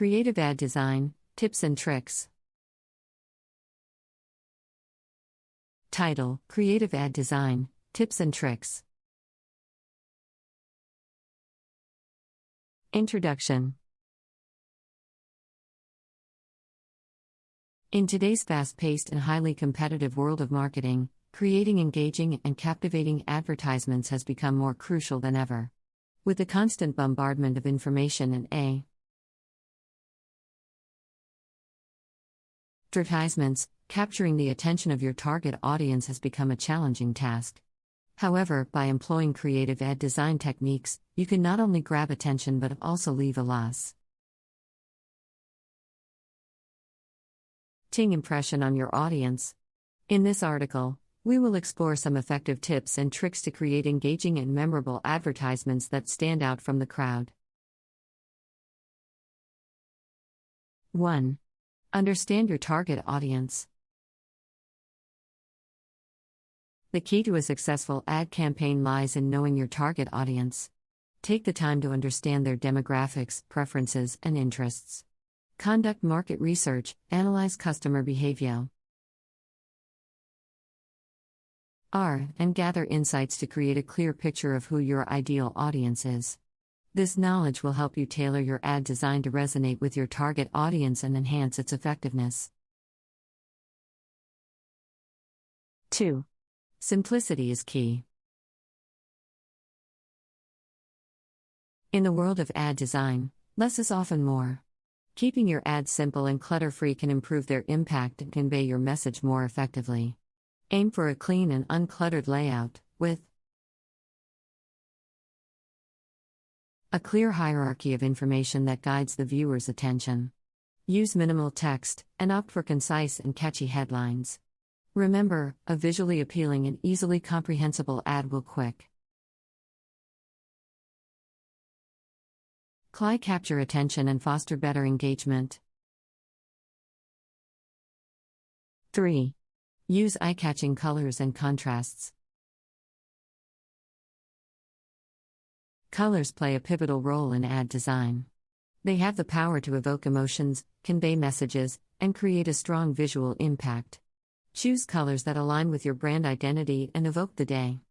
Creative ad design, tips and tricks. Title: Creative ad design, tips and tricks. Introduction. In today's fast-paced and highly competitive world of marketing, creating engaging and captivating advertisements has become more crucial than ever. With the constant bombardment of information and advertisements, capturing the attention of your target audience has become a challenging task. However, by employing creative ad design techniques, you can not only grab attention but also leave a lasting impression on your audience. In this article, we will explore some effective tips and tricks to create engaging and memorable advertisements that stand out from the crowd. 1. Understand your target audience. The key to a successful ad campaign lies in knowing your target audience. Take the time to understand their demographics, preferences, and interests. Conduct market research, analyze customer behavior, and gather insights to create a clear picture of who your ideal audience is. This knowledge will help you tailor your ad design to resonate with your target audience and enhance its effectiveness. 2. Simplicity is key. In the world of ad design, less is often more. Keeping your ads simple and clutter-free can improve their impact and convey your message more effectively. Aim for a clean and uncluttered layout, with a clear hierarchy of information that guides the viewer's attention. Use minimal text, and opt for concise and catchy headlines. Remember, a visually appealing and easily comprehensible ad will capture attention and foster better engagement. 3. Use eye-catching colors and contrasts. Colors play a pivotal role in ad design. They have the power to evoke emotions, convey messages, and create a strong visual impact. Choose colors that align with your brand identity and evoke the desired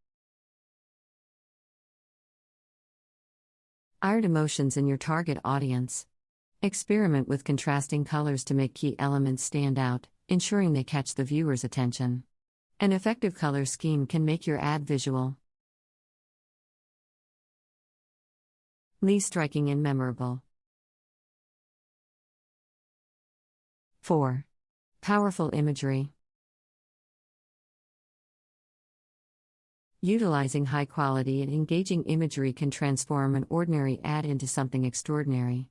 emotions in your target audience. Experiment with contrasting colors to make key elements stand out, ensuring they catch the viewer's attention. An effective color scheme can make your ad visually striking and memorable. 4. Powerful imagery. Utilizing high-quality and engaging imagery can transform an ordinary ad into something extraordinary.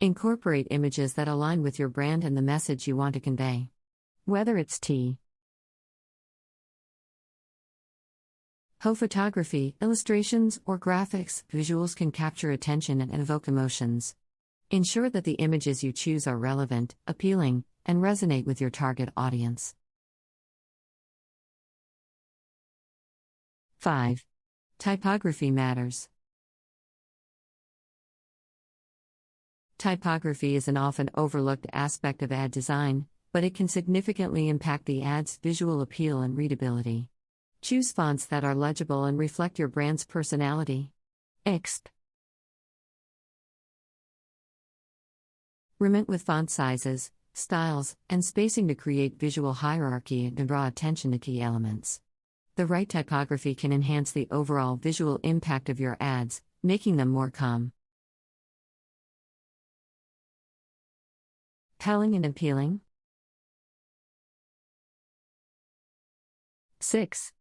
Incorporate images that align with your brand and the message you want to convey. Whether it's photography, illustrations, or graphics, visuals can capture attention and evoke emotions. Ensure that the images you choose are relevant, appealing, and resonate with your target audience. 5. Typography matters. Typography is an often overlooked aspect of ad design, but it can significantly impact the ad's visual appeal and readability. Choose fonts that are legible and reflect your brand's personality. Experiment with font sizes, styles, and spacing to create visual hierarchy and draw attention to key elements. The right typography can enhance the overall visual impact of your ads, making them more compelling and appealing. 6.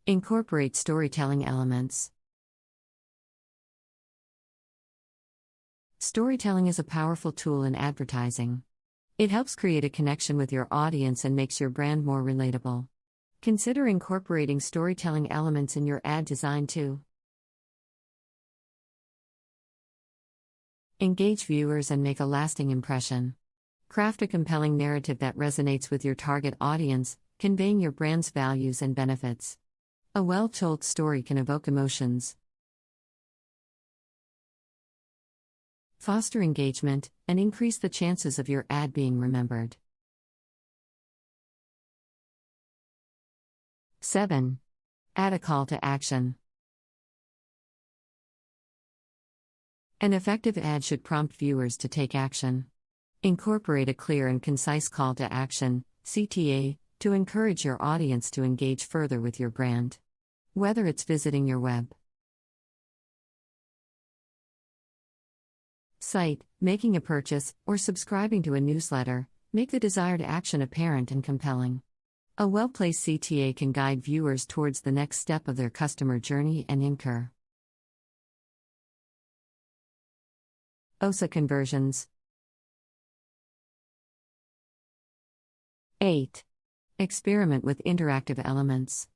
Incorporate storytelling elements. Storytelling is a powerful tool in advertising. It helps create a connection with your audience and makes your brand more relatable. Consider incorporating storytelling elements in your ad design to engage viewers and make a lasting impression. Craft a compelling narrative that resonates with your target audience, conveying your brand's values and benefits. A well-told story can evoke emotions, Foster engagement, and increase the chances of your ad being remembered. 7. Add a call to action. An effective ad should prompt viewers to take action. Incorporate a clear and concise call to action, CTA, to encourage your audience to engage further with your brand. Whether it's visiting your web site, making a purchase, or subscribing to a newsletter, make the desired action apparent and compelling. A well-placed CTA can guide viewers towards the next step of their customer journey and incur OSA conversions. 8. Experiment with interactive elements.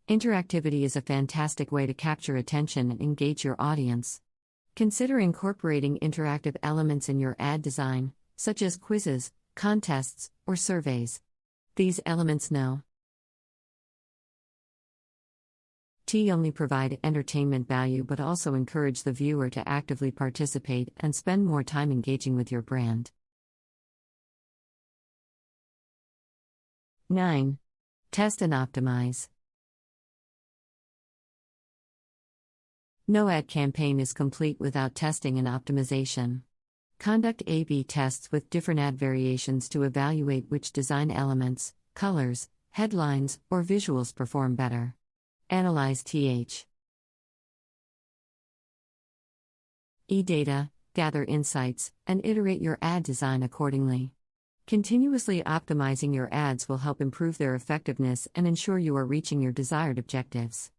Interactivity is a fantastic way to capture attention and engage your audience. Consider incorporating interactive elements in your ad design, such as quizzes, contests, or surveys. These elements only provide entertainment value but also encourage the viewer to actively participate and spend more time engaging with your brand. 9. Test and optimize. No ad campaign is complete without testing and optimization. Conduct A/B tests with different ad variations to evaluate which design elements, colors, headlines, or visuals perform better. Analyze data, gather insights, and iterate your ad design accordingly. Continuously optimizing your ads will help improve their effectiveness and ensure you are reaching your desired objectives.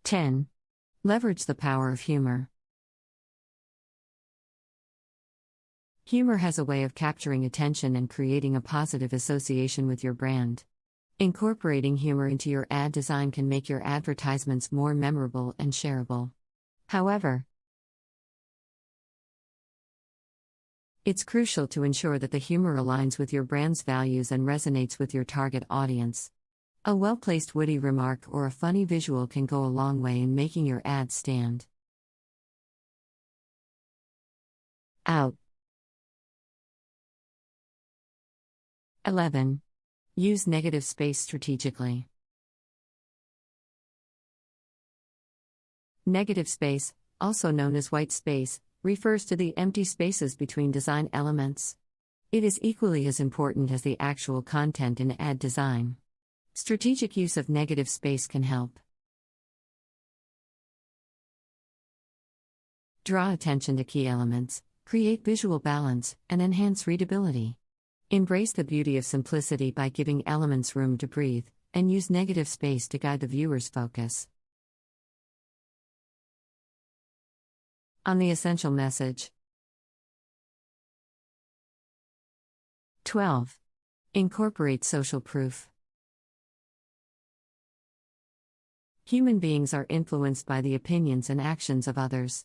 10. Leverage the power of humor. Humor has a way of capturing attention and creating a positive association with your brand. Incorporating humor into your ad design can make your advertisements more memorable and shareable. However, it's crucial to ensure that the humor aligns with your brand's values and resonates with your target audience. A well-placed witty remark or a funny visual can go a long way in making your ad stand out. 11. Use negative space strategically. Negative space, also known as white space, refers to the empty spaces between design elements. It is equally as important as the actual content in ad design. Strategic use of negative space can help draw attention to key elements, create visual balance, and enhance readability. Embrace the beauty of simplicity by giving elements room to breathe, and use negative space to guide the viewer's focus on the essential message. 12. Incorporate social proof. Human beings are influenced by the opinions and actions of others.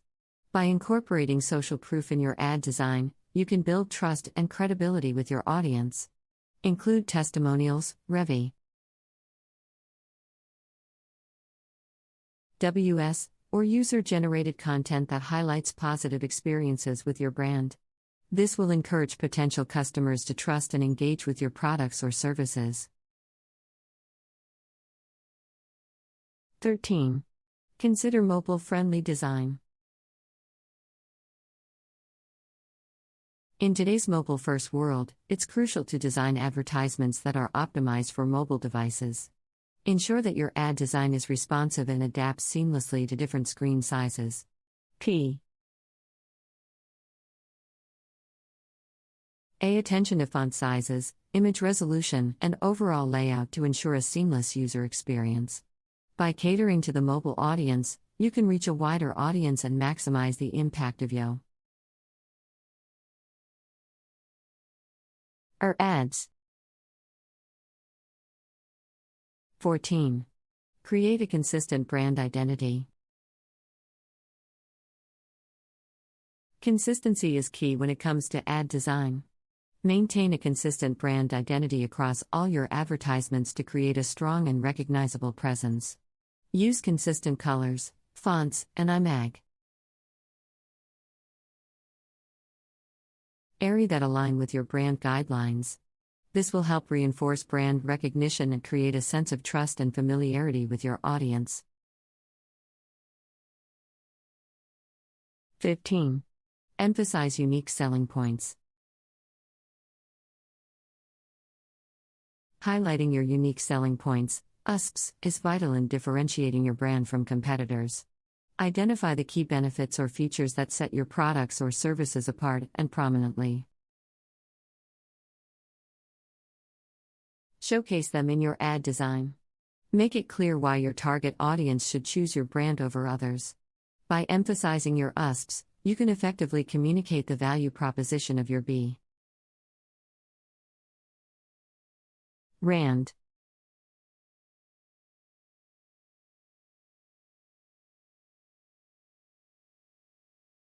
By incorporating social proof in your ad design, you can build trust and credibility with your audience. Include testimonials, reviews, or user-generated content that highlights positive experiences with your brand. This will encourage potential customers to trust and engage with your products or services. 13. Consider mobile-friendly design. In today's mobile-first world, it's crucial to design advertisements that are optimized for mobile devices. Ensure that your ad design is responsive and adapts seamlessly to different screen sizes. Pay attention to font sizes, image resolution, and overall layout to ensure a seamless user experience. By catering to the mobile audience, you can reach a wider audience and maximize the impact of your ads. 14. Create a consistent brand identity. Consistency is key when it comes to ad design. Maintain a consistent brand identity across all your advertisements to create a strong and recognizable presence. Use consistent colors, fonts, and IMAG. Area that align with your brand guidelines. This will help reinforce brand recognition and create a sense of trust and familiarity with your audience. 15. Emphasize unique selling points. Highlighting your unique selling points, USPs, is vital in differentiating your brand from competitors. Identify the key benefits or features that set your products or services apart and prominently. Showcase them in your ad design. Make it clear why your target audience should choose your brand over others. By emphasizing your USPs, you can effectively communicate the value proposition of your brand.